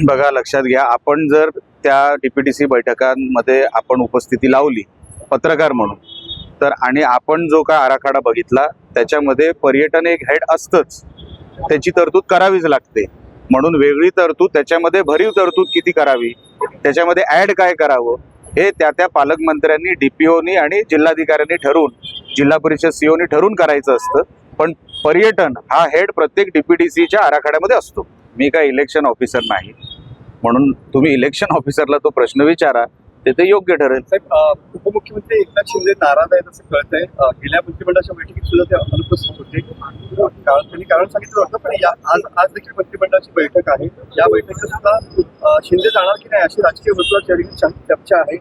बघा, लक्षात घ्या, आपण जर त्या डीपीटीसी बैठकांमध्ये आपण उपस्थिती लावली पत्रकार म्हणून, तर आणि आपण जो काय आराखडा बघितला त्याच्यामध्ये पर्यटन एक हेड असतंच, त्याची तरतूद करावीच लागते. म्हणून वेगळी तरतूद, त्याच्यामध्ये भरीव तरतूद किती करावी, त्याच्यामध्ये ॲड काय करावं, हे त्या पालकमंत्र्यांनी, डीपीओनी आणि जिल्हाधिकाऱ्यांनी ठरवून, जिल्हा परिषद सीओनी ठरवून करायचं असतं. पण पर्यटन हा हेड प्रत्येक डीपीटीसीच्या आराखड्यामध्ये असतो. मी काय इलेक्शन ऑफिसर नाही, म्हणून तुम्ही इलेक्शन ऑफिसरला तो प्रश्न विचारा, ते योग्य ठरेल. साहेब, उपमुख्यमंत्री एकनाथ शिंदे नाराज आहेत असं कळतंय. गेल्या मंत्रिमंडळाच्या बैठकीत सुद्धा ते अनुपस्थित होते. त्यांनी कारण सांगितलं होतं, पण आज देखील मंत्रिमंडळाची बैठक आहे. या बैठकीत सुद्धा शिंदे जाणार की नाही अशी राजकीय वर्तुळात चर्चा आहे.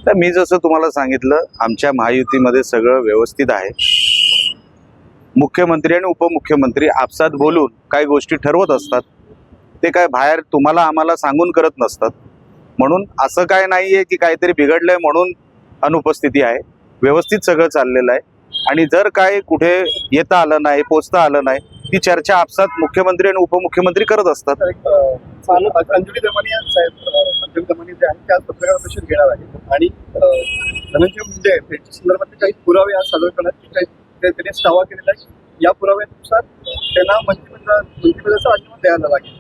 तर मी जसं तुम्हाला सांगितलं, आमच्या महायुतीमध्ये सगळं व्यवस्थित आहे. मुख्यमंत्री आणि उपमुख्यमंत्री आपसात बोलून काही गोष्टी ठरवत असतात. ते काय बाहेर तुम्हाला आम्हाला सांगून करत नसतात. म्हणून असं काय नाहीये की काहीतरी बिघडलंय म्हणून अनुपस्थिती आहे. व्यवस्थित सगळं चाललेलं आहे. आणि जर काय कुठे येता आलं नाही, पोचता आलं नाही, ती चर्चा आपसात मुख्यमंत्री आणि उपमुख्यमंत्री करत असतात. अंजली दमानिया साहेब, अंजली दमानिया जे आहेत त्या पत्रकार परिषद घेणार आहेत आणि धनंजय मुंडे यांच्या संदर्भातले काही पुरावे आज सादर करण्यात त्यांनी दावा केलेला आहे. या पुराव्यानुसार त्यांना मंत्रिमंडळाचं राजीनामा द्यायला लागेल.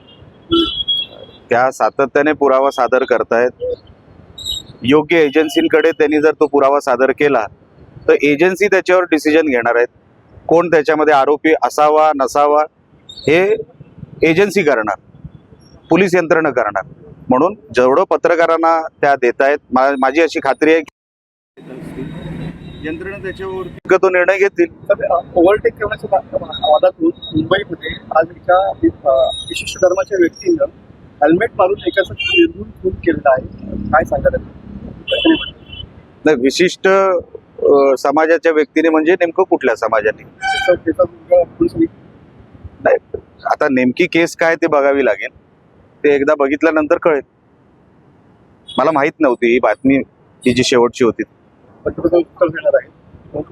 त्या सातत्याने पुरावा सादर करतायत. योग्य एजन्सींकडे त्यांनी जर तो पुरावा सादर केला तर एजन्सी त्याच्यावर डिसिजन घेणार आहेत. कोण त्याच्यामध्ये आरोपी असावा नसावा हे एजन्सी करणार, पोलीस यंत्रणा करणार. म्हणून जेवढं पत्रकारांना त्या देत आहेत, माझी अशी खात्री आहे की यंत्रणा त्याच्यावर तो निर्णय घेतील. ओव्हरटेक करण्याच्या वादातून मुंबईमध्ये आज एका विशिष्ट धर्माच्या व्यक्तीनं हेल्मेट मारून एकाचा निर्मूल खून केलेला आहे. काय सांगतात? नाही, विशिष्ट समाजाच्या व्यक्तीने म्हणजे नेमकं कुठल्या समाजाने? नाही, आता नेमकी केस काय ते बघावी लागेल. ते एकदा बघितल्यानंतर कळेल. मला माहित नव्हती ही बातमी, ही जी शेवटची होती. पंतप्रधान उत्तर देणार आहे.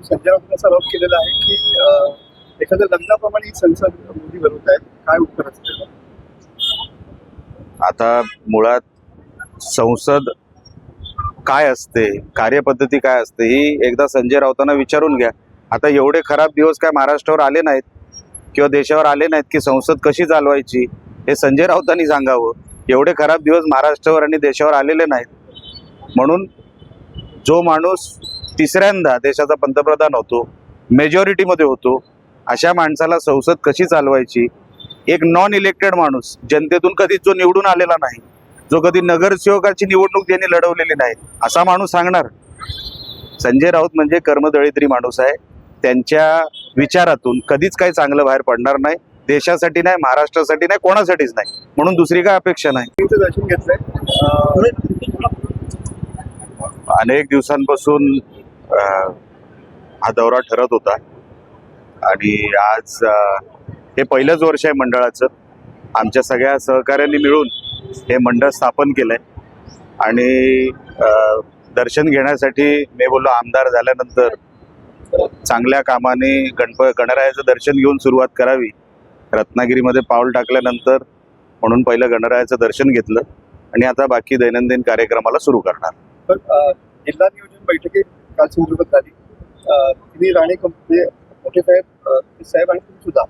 संजय राऊत असा आरोप केलेला आहे की एखाद्या लग्नाप्रमाणे संसद मोदी बनवत आहेत. काय उत्तर असतं? आता मुळात संसद काय असते, कार्यपद्धती काय असते, ही एकदा संजय राऊतांना विचारून घ्या. आता एवढे खराब दिवस काय महाराष्ट्रावर आले नाहीत किंवा देशावर आले नाहीत की संसद कशी चालवायची हे संजय राऊतांनी सांगावं. एवढे खराब दिवस महाराष्ट्रावर आणि देशावर आलेले नाहीत. म्हणून जो माणूस तिसऱ्यांदा देशाचा पंतप्रधान होतो, मेजॉरिटीमध्ये होतो, अशा माणसाला संसद कशी चालवायची, एक नॉन इलेक्टेड माणूस, जनतेतून कधीच जो निवडून आलेला नाही, जो कधी नगरसेवकाची निवडणूक ज्यांनी लढवलेली नाही, असा माणूस सांगणार? संजय राऊत म्हणजे कर्मदळिद्री माणूस आहे. त्यांच्या विचारातून कधीच काही चांगलं बाहेर पडणार नाही. देशासाठी नाही, महाराष्ट्रासाठी नाही, कोणासाठीच नाही. म्हणून दुसरी काय अपेक्षा नाही. दर्शन घेतलंय अनेक दिवसांपासून हा दौरा ठरत होता आणि आज हे पहिलंच वर्ष आहे मंडळाचं. आमच्या सगळ्या सहकाऱ्यांनी मिळून हे मंडळ स्थापन केलंय आणि दर्शन घेण्यासाठी मी बोललो, आमदार झाल्यानंतर चांगल्या कामाने गणरायाचं दर्शन घेऊन सुरुवात करावी. रत्नागिरीमध्ये पाऊल टाकल्यानंतर म्हणून पहिलं गणरायाचं दर्शन घेतलं आणि आता बाकी दैनंदिन कार्यक्रमाला सुरू करणार. जिल्हा नियोजन बैठकीत काल सिंधुदुर्गात झाली. तिन्ही राणे कंपनी मोठे साहेब आणि तुम्ही सुद्धा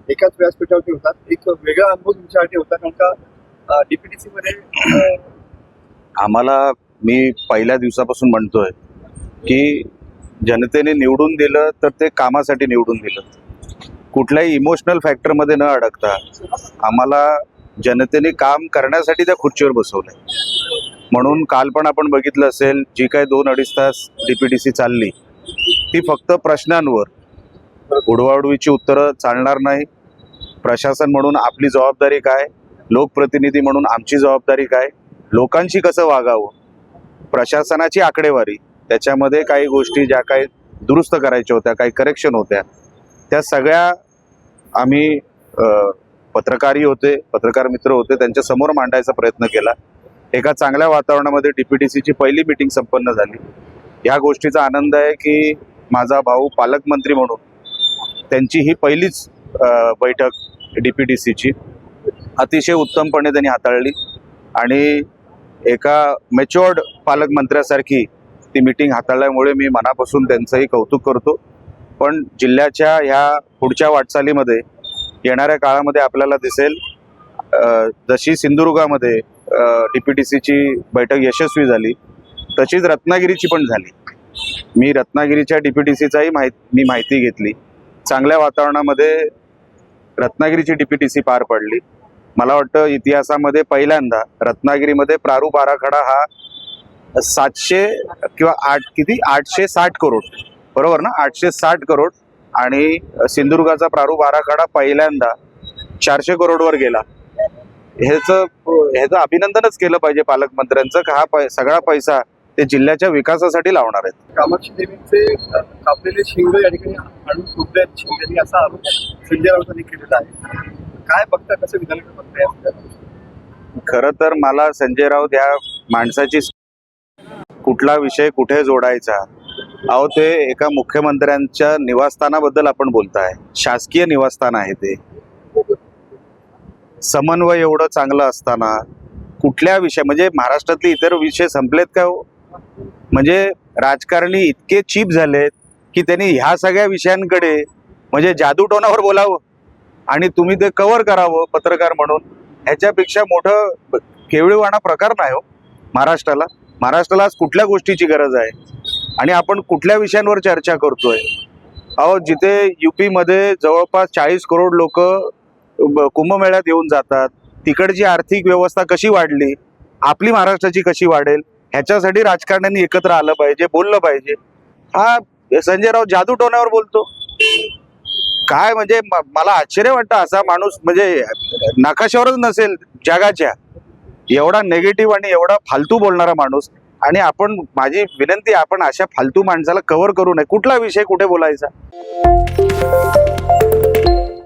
एकाच व्यासपीठावरती होतात. एक वेगळा अनुभव तुमच्यासाठी होता, कारण का डीपीटीसी मध्ये आम्हाला, मी पहिल्या दिवसापासून म्हणतोय की जनतेने निवडून दिलं तर ते कामासाठी निवडून दिलं. कुठल्याही इमोशनल फॅक्टरमध्ये न अडकता आम्हाला जनतेने काम करण्यासाठी त्या खुर्चीवर बसवलंय. म्हणून काल पण आपण बघितलं असेल, जी काय 2-2.5 तास डीपीटीसी चालली ती फक्त प्रश्नांवर, उडवाउडवीची उत्तरं चालणार नाही. प्रशासन म्हणून आपली जबाबदारी काय, लोकप्रतिनिधी म्हणून आमची जबाबदारी काय, लोकांशी कसं वागावं, प्रशासनाची आकडेवारी, त्याच्यामध्ये काही गोष्टी ज्या काही दुरुस्त करायच्या होत्या, काही करेक्शन होत्या, त्या सगळ्या आम्ही पत्रकारही होते, पत्रकार मित्र होते, त्यांच्या समोर मांडायचा प्रयत्न केला. एका चांगल्या वातावरणामध्ये डीपीटीसीची पहिली मीटिंग संपन्न झाली. या गोष्टीचा आनंद आहे की माझा भाऊ पालकमंत्री म्हणून त्यांची ही पहिलीच बैठक डीपीटीसीची. अतिशय उत्तमपणे त्यांनी हाताळली आणि एका मॅच्युअर्ड पालकमंत्र्यासारखी ती मीटिंग हाताळल्यामुळे मी मनापासून त्यांचंही कौतुक करतो. पण जिल्ह्याच्या ह्या पुढच्या वाटचालीमध्ये येणाऱ्या काळामध्ये आपल्याला दिसेल जशी सिंधुदुर्गामध्ये DPTCची बैठक यशस्वी झाली तशीच रत्नागिरीची पण झाली. मी रत्नागिरीच्या DPTCचाही माहिती घेतली. चांगल्या वातावरणामध्ये रत्नागिरीची DPTC पार पडली. मला वाटतं इतिहासामध्ये पहिल्यांदा रत्नागिरीमध्ये प्रारूप आराखडा हा 700 किंवा 860 करोड, बरोबर ना, 860 करोड आणि सिंधुदुर्गाचा प्रारूप आराखडा पहिल्यांदा 400 करोडवर गेला. ह्याचं अभिनंदनच केलं पाहिजे पालकमंत्र्यांचं का हा सगळा पैसा ते जिल्ह्याच्या विकासासाठी लावणार आहेत. कामाक्षी देवीचे कापलेले शिंग या ठिकाणी आणून शोधले आहेत शिंदेनी, असा आरोप संजय राऊतांनी केलेला आहे. काय बघता, कसं विधानसभा बघताय? खरं तर मला संजय राऊत या माणसाची कुठला विषय कुठे जोडायचा, अहो ते एका मुख्यमंत्र्यांच्या निवासस्थानाबद्दल आपण बोलताय, शासकीय निवासस्थान आहे ते. समन्वय एवढं चांगलं असताना कुठल्या विषय, म्हणजे महाराष्ट्रातले इतर विषय संपलेत का हो? म्हणजे राजकारणी इतके चीप झालेत की त्यांनी ह्या सगळ्या विषयांकडे म्हणजे जादूटोनावर बोलावं आणि तुम्ही ते कव्हर करावं पत्रकार म्हणून. ह्याच्यापेक्षा मोठं केविळवाणा प्रकार नाही हो महाराष्ट्राला आज कुठल्या गोष्टीची गरज आहे आणि आपण कुठल्या विषयांवर चर्चा करतोय. अहो जिथे UP मध्ये जवळपास 40 करोड लोक कुंभमेळ्यात येऊन जातात, तिकडची आर्थिक व्यवस्था कशी वाढली, आपली महाराष्ट्राची कशी वाढेल, ह्याच्यासाठी राजकारण्यांनी एकत्र आलं पाहिजे, बोललं पाहिजे. हा संजय राऊत जादूटोण्यावर बोलतो काय? म्हणजे मला आश्चर्य वाटतं असा माणूस म्हणजे नकाशावरच नसेल जगाच्या, एवढा नेगेटिव्ह आणि एवढा फालतू बोलणारा माणूस. आणि आपण, माझी विनंती, आपण अशा फालतू माणसाला कव्हर करू नये. कुठला विषय कुठे बोलायचा.